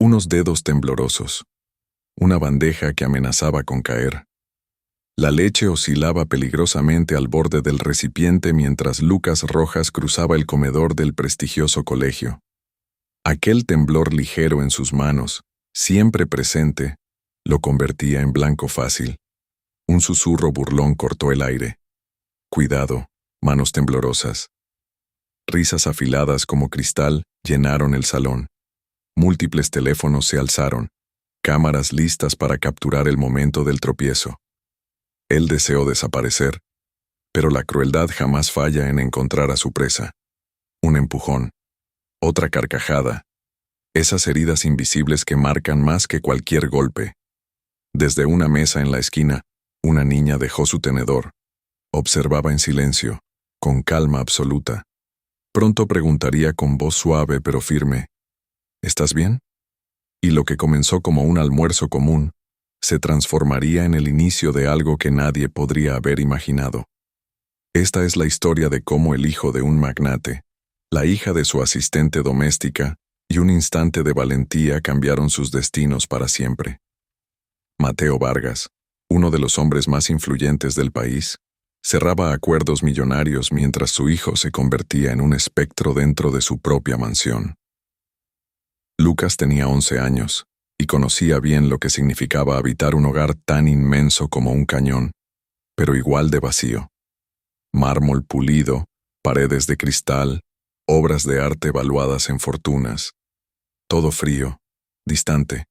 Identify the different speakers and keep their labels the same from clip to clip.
Speaker 1: unos dedos temblorosos, una bandeja que amenazaba con caer. La leche oscilaba peligrosamente al borde del recipiente mientras Lucas Rojas cruzaba el comedor del prestigioso colegio. Aquel temblor ligero en sus manos, siempre presente, lo convertía en blanco fácil. Un susurro burlón cortó el aire. Cuidado, manos temblorosas. Risas afiladas como cristal llenaron el salón. Múltiples teléfonos se alzaron, cámaras listas para capturar el momento del tropiezo. Él deseó desaparecer, pero la crueldad jamás falla en encontrar a su presa. Un empujón, otra carcajada, esas heridas invisibles que marcan más que cualquier golpe. Desde una mesa en la esquina, una niña dejó su tenedor. Observaba en silencio, con calma absoluta. Pronto preguntaría con voz suave pero firme, ¿estás bien? Y lo que comenzó como un almuerzo común, se transformaría en el inicio de algo que nadie podría haber imaginado. Esta es la historia de cómo el hijo de un magnate, la hija de su asistente doméstica y un instante de valentía cambiaron sus destinos para siempre. Mateo Vargas, uno de los hombres más influyentes del país, cerraba acuerdos millonarios mientras su hijo se convertía en un espectro dentro de su propia mansión. Lucas tenía 11 años y conocía bien lo que significaba habitar un hogar tan inmenso como un cañón, pero igual de vacío. Mármol pulido, paredes de cristal, obras de arte valuadas en fortunas. Todo frío, distante.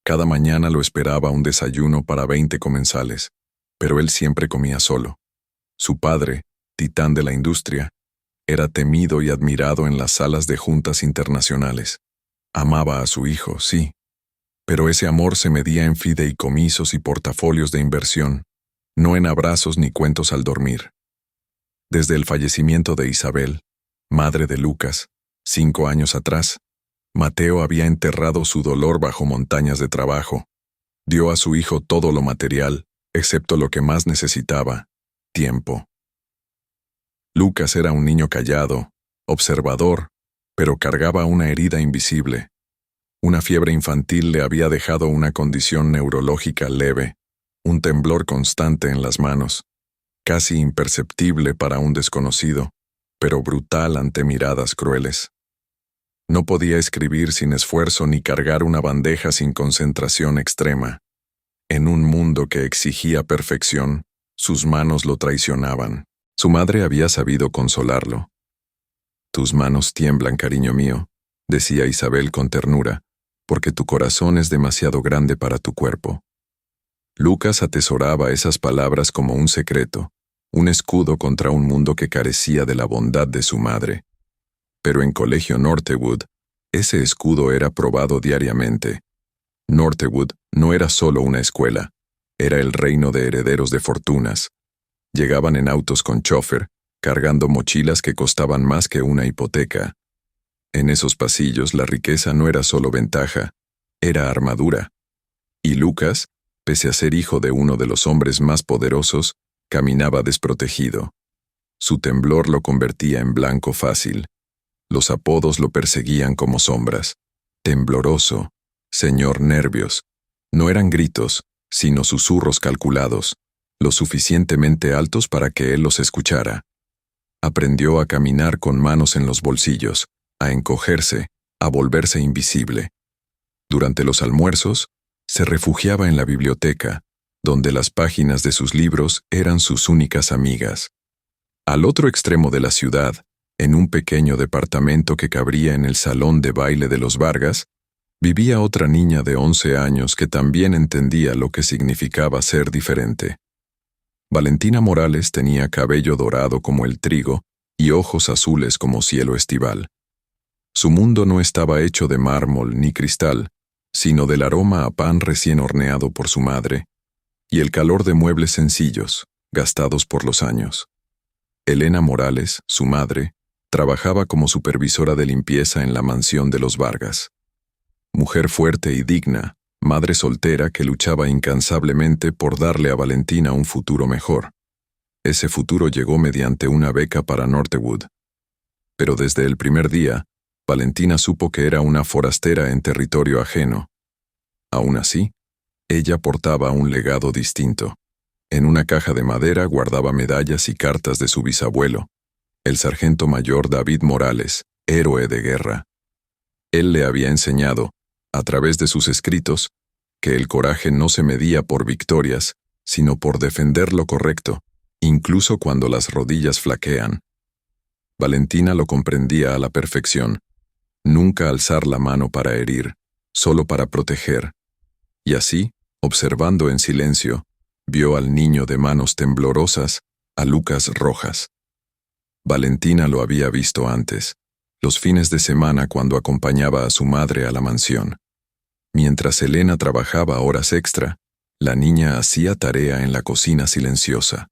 Speaker 1: Cada mañana lo esperaba un desayuno para 20 comensales, pero él siempre comía solo. Su padre, titán de la industria, era temido y admirado en las salas de juntas internacionales. Amaba a su hijo, sí, pero ese amor se medía en fideicomisos y portafolios de inversión, no en abrazos ni cuentos al dormir. Desde el fallecimiento de Isabel, madre de Lucas, 5 años atrás, Mateo había enterrado su dolor bajo montañas de trabajo. Dio a su hijo todo lo material, excepto lo que más necesitaba, tiempo. Lucas era un niño callado, observador, pero cargaba una herida invisible. Una fiebre infantil le había dejado una condición neurológica leve, un temblor constante en las manos, casi imperceptible para un desconocido, pero brutal ante miradas crueles. No podía escribir sin esfuerzo ni cargar una bandeja sin concentración extrema. En un mundo que exigía perfección, sus manos lo traicionaban. Su madre había sabido consolarlo. «Tus manos tiemblan, cariño mío», decía Isabel con ternura, «porque tu corazón es demasiado grande para tu cuerpo». Lucas atesoraba esas palabras como un secreto, un escudo contra un mundo que carecía de la bondad de su madre. Pero en Colegio Northwood, ese escudo era probado diariamente. Northwood no era solo una escuela, era el reino de herederos de fortunas. Llegaban en autos con chófer, cargando mochilas que costaban más que una hipoteca. En esos pasillos la riqueza no era solo ventaja, era armadura. Y Lucas, pese a ser hijo de uno de los hombres más poderosos, caminaba desprotegido. Su temblor lo convertía en blanco fácil. Los apodos lo perseguían como sombras. Tembloroso, señor Nervios. No eran gritos, sino susurros calculados, lo suficientemente altos para que él los escuchara. Aprendió a caminar con manos en los bolsillos, a encogerse, a volverse invisible. Durante los almuerzos, se refugiaba en la biblioteca, donde las páginas de sus libros eran sus únicas amigas. Al otro extremo de la ciudad, en un pequeño departamento que cabría en el salón de baile de los Vargas, vivía otra niña de 11 años que también entendía lo que significaba ser diferente. Valentina Morales tenía cabello dorado como el trigo y ojos azules como cielo estival. Su mundo no estaba hecho de mármol ni cristal, sino del aroma a pan recién horneado por su madre y el calor de muebles sencillos, gastados por los años. Elena Morales, su madre, trabajaba como supervisora de limpieza en la mansión de los Vargas. Mujer fuerte y digna, madre soltera que luchaba incansablemente por darle a Valentina un futuro mejor. Ese futuro llegó mediante una beca para Northwood. Pero desde el primer día, Valentina supo que era una forastera en territorio ajeno. Aún así, ella portaba un legado distinto. En una caja de madera guardaba medallas y cartas de su bisabuelo, el sargento mayor David Morales, héroe de guerra. Él le había enseñado, a través de sus escritos, que el coraje no se medía por victorias, sino por defender lo correcto, incluso cuando las rodillas flaquean. Valentina lo comprendía a la perfección. Nunca alzar la mano para herir, solo para proteger. Y así, observando en silencio, vio al niño de manos temblorosas, a Lucas Rojas. Valentina lo había visto antes, los fines de semana cuando acompañaba a su madre a la mansión. Mientras Elena trabajaba horas extra, la niña hacía tarea en la cocina silenciosa.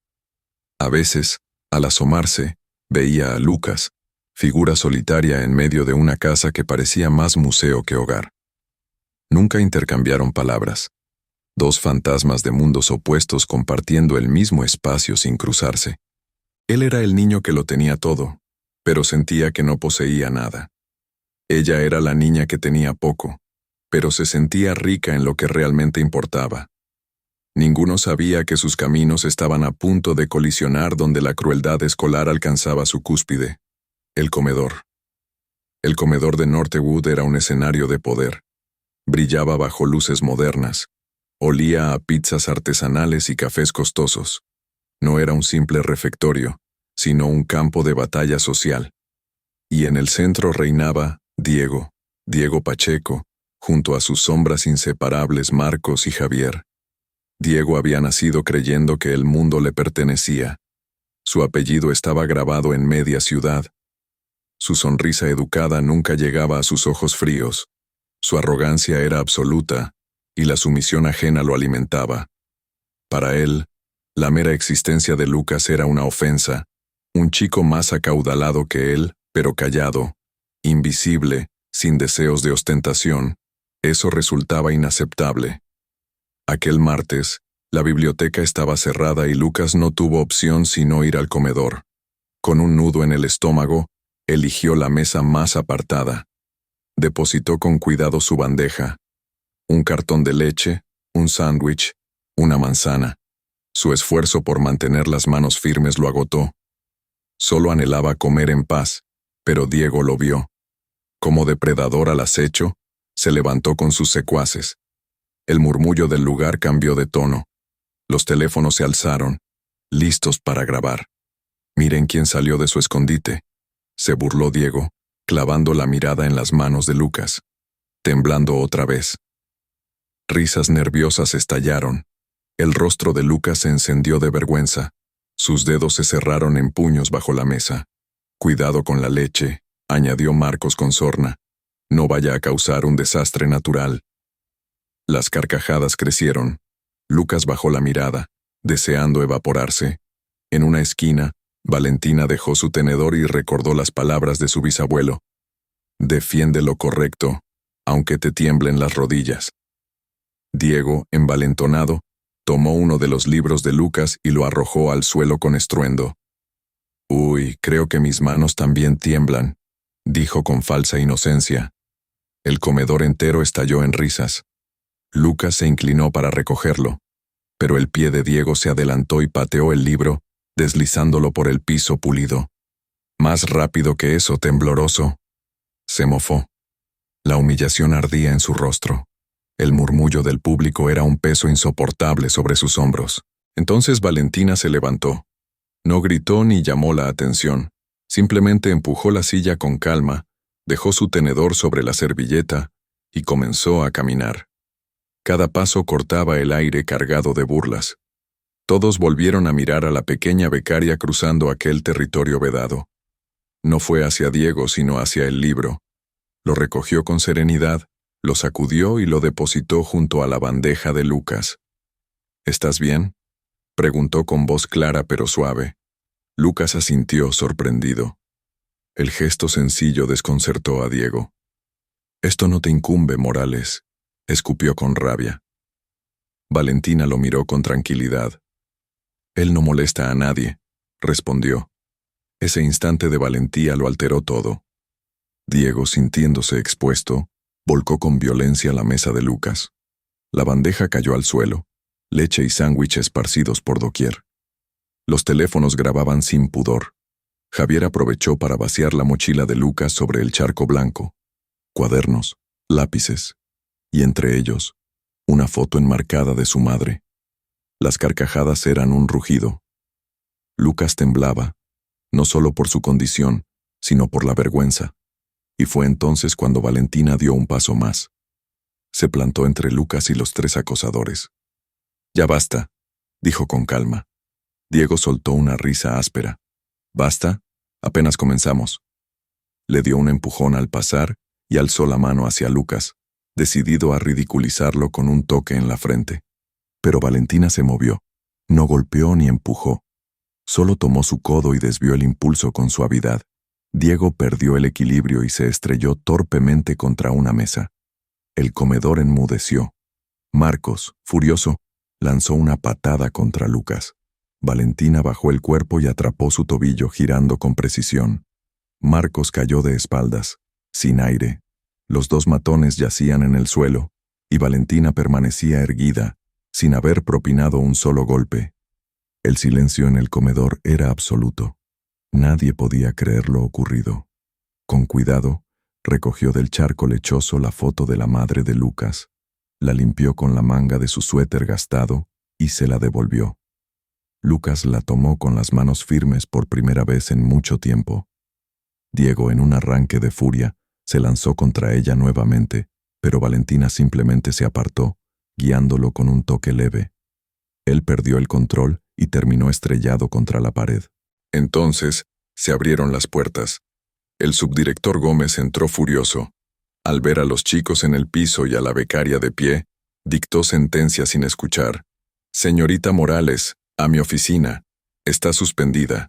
Speaker 1: A veces, al asomarse, veía a Lucas, figura solitaria en medio de una casa que parecía más museo que hogar. Nunca intercambiaron palabras. Dos fantasmas de mundos opuestos compartiendo el mismo espacio sin cruzarse. Él era el niño que lo tenía todo, pero sentía que no poseía nada. Ella era la niña que tenía poco, pero se sentía rica en lo que realmente importaba. Ninguno sabía que sus caminos estaban a punto de colisionar donde la crueldad escolar alcanzaba su cúspide. El comedor. El comedor de Northwood era un escenario de poder. Brillaba bajo luces modernas. Olía a pizzas artesanales y cafés costosos. No era un simple refectorio, sino un campo de batalla social. Y en el centro reinaba Diego Pacheco, junto a sus sombras inseparables Marcos y Javier. Diego había nacido creyendo que el mundo le pertenecía. Su apellido estaba grabado en media ciudad. Su sonrisa educada nunca llegaba a sus ojos fríos. Su arrogancia era absoluta, y la sumisión ajena lo alimentaba. Para él, la mera existencia de Lucas era una ofensa, un chico más acaudalado que él, pero callado, invisible, sin deseos de ostentación. Eso resultaba inaceptable. Aquel martes, la biblioteca estaba cerrada y Lucas no tuvo opción sino ir al comedor. Con un nudo en el estómago, eligió la mesa más apartada. Depositó con cuidado su bandeja. Un cartón de leche, un sándwich, una manzana. Su esfuerzo por mantener las manos firmes lo agotó. Solo anhelaba comer en paz, pero Diego lo vio. Como depredador al acecho, se levantó con sus secuaces. El murmullo del lugar cambió de tono. Los teléfonos se alzaron, listos para grabar. Miren quién salió de su escondite. Se burló Diego, clavando la mirada en las manos de Lucas. Temblando otra vez. Risas nerviosas estallaron. El rostro de Lucas se encendió de vergüenza. Sus dedos se cerraron en puños bajo la mesa. Cuidado con la leche, añadió Marcos con sorna. No vaya a causar un desastre natural. Las carcajadas crecieron. Lucas bajó la mirada, deseando evaporarse. En una esquina, Valentina dejó su tenedor y recordó las palabras de su bisabuelo. Defiende lo correcto, aunque te tiemblen las rodillas. Diego, envalentonado, tomó uno de los libros de Lucas y lo arrojó al suelo con estruendo. Uy, creo que mis manos también tiemblan, dijo con falsa inocencia. El comedor entero estalló en risas. Lucas se inclinó para recogerlo, pero el pie de Diego se adelantó y pateó el libro, deslizándolo por el piso pulido. Más rápido que eso, tembloroso. Se mofó. La humillación ardía en su rostro. El murmullo del público era un peso insoportable sobre sus hombros. Entonces Valentina se levantó. No gritó ni llamó la atención. Simplemente empujó la silla con calma, dejó su tenedor sobre la servilleta y comenzó a caminar. Cada paso cortaba el aire cargado de burlas. Todos volvieron a mirar a la pequeña becaria cruzando aquel territorio vedado. No fue hacia Diego sino hacia el libro. Lo recogió con serenidad, lo sacudió y lo depositó junto a la bandeja de Lucas. ¿Estás bien?, preguntó con voz clara pero suave. Lucas asintió sorprendido. El gesto sencillo desconcertó a Diego. «Esto no te incumbe, Morales», escupió con rabia. Valentina lo miró con tranquilidad. «Él no molesta a nadie», respondió. Ese instante de valentía lo alteró todo. Diego, sintiéndose expuesto, volcó con violencia la mesa de Lucas. La bandeja cayó al suelo, leche y sándwich esparcidos por doquier. Los teléfonos grababan sin pudor. Javier aprovechó para vaciar la mochila de Lucas sobre el charco blanco. Cuadernos, lápices, y entre ellos, una foto enmarcada de su madre. Las carcajadas eran un rugido. Lucas temblaba, no solo por su condición, sino por la vergüenza. Y fue entonces cuando Valentina dio un paso más. Se plantó entre Lucas y los tres acosadores. «Ya basta», dijo con calma. Diego soltó una risa áspera. «¿Basta? Apenas comenzamos». Le dio un empujón al pasar y alzó la mano hacia Lucas, decidido a ridiculizarlo con un toque en la frente. Pero Valentina se movió. No golpeó ni empujó. Solo tomó su codo y desvió el impulso con suavidad. Diego perdió el equilibrio y se estrelló torpemente contra una mesa. El comedor enmudeció. Marcos, furioso, lanzó una patada contra Lucas. Valentina bajó el cuerpo y atrapó su tobillo girando con precisión. Marcos cayó de espaldas, sin aire. Los dos matones yacían en el suelo, y Valentina permanecía erguida, sin haber propinado un solo golpe. El silencio en el comedor era absoluto. Nadie podía creer lo ocurrido. Con cuidado, recogió del charco lechoso la foto de la madre de Lucas, la limpió con la manga de su suéter gastado y se la devolvió. Lucas la tomó con las manos firmes por primera vez en mucho tiempo. Diego, en un arranque de furia, se lanzó contra ella nuevamente, pero Valentina simplemente se apartó, guiándolo con un toque leve. Él perdió el control y terminó estrellado contra la pared. Entonces, se abrieron las puertas. El subdirector Gómez entró furioso. Al ver a los chicos en el piso y a la becaria de pie, dictó sentencia sin escuchar. «Señorita Morales, a mi oficina. Está suspendida».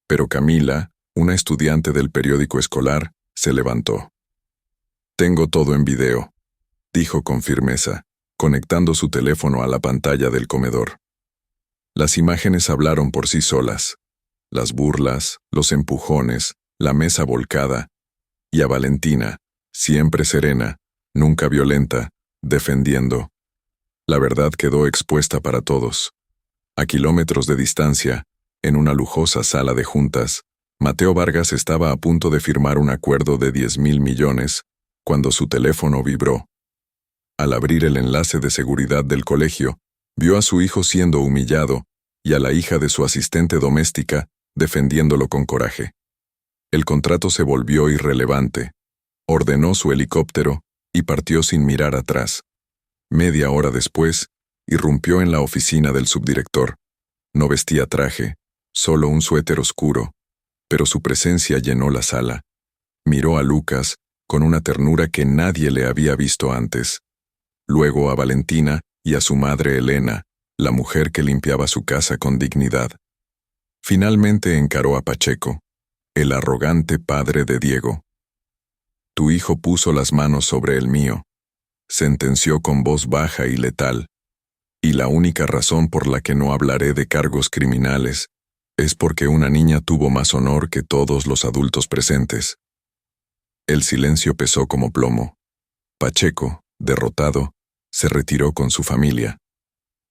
Speaker 1: Pero Camila, una estudiante del periódico escolar, se levantó. «Tengo todo en video», dijo con firmeza, conectando su teléfono a la pantalla del comedor. Las imágenes hablaron por sí solas. Las burlas, los empujones, la mesa volcada, y a Valentina, siempre serena, nunca violenta, defendiendo. La verdad quedó expuesta para todos. A kilómetros de distancia, en una lujosa sala de juntas, Mateo Vargas estaba a punto de firmar un acuerdo de 10.000 millones, cuando su teléfono vibró. Al abrir el enlace de seguridad del colegio, vio a su hijo siendo humillado y a la hija de su asistente doméstica defendiéndolo con coraje. El contrato se volvió irrelevante. Ordenó su helicóptero y partió sin mirar atrás. Media hora después, irrumpió en la oficina del subdirector. No vestía traje, solo un suéter oscuro, pero su presencia llenó la sala. Miró a Lucas con una ternura que nadie le había visto antes. Luego a Valentina y a su madre Elena, la mujer que limpiaba su casa con dignidad. Finalmente encaró a Pacheco, el arrogante padre de Diego. «Tu hijo puso las manos sobre el mío», sentenció con voz baja y letal, «y la única razón por la que no hablaré de cargos criminales es porque una niña tuvo más honor que todos los adultos presentes». El silencio pesó como plomo. Pacheco, derrotado, se retiró con su familia.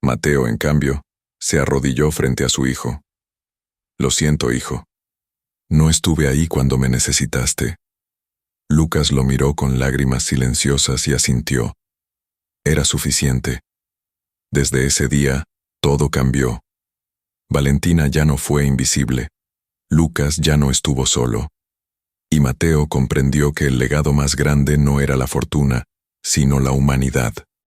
Speaker 1: Mateo, en cambio, se arrodilló frente a su hijo. «Lo siento, hijo. No estuve ahí cuando me necesitaste». Lucas lo miró con lágrimas silenciosas y asintió. Era suficiente. Desde ese día, todo cambió. Valentina ya no fue invisible. Lucas ya no estuvo solo. Y Mateo comprendió que el legado más grande no era la fortuna, sino la humanidad.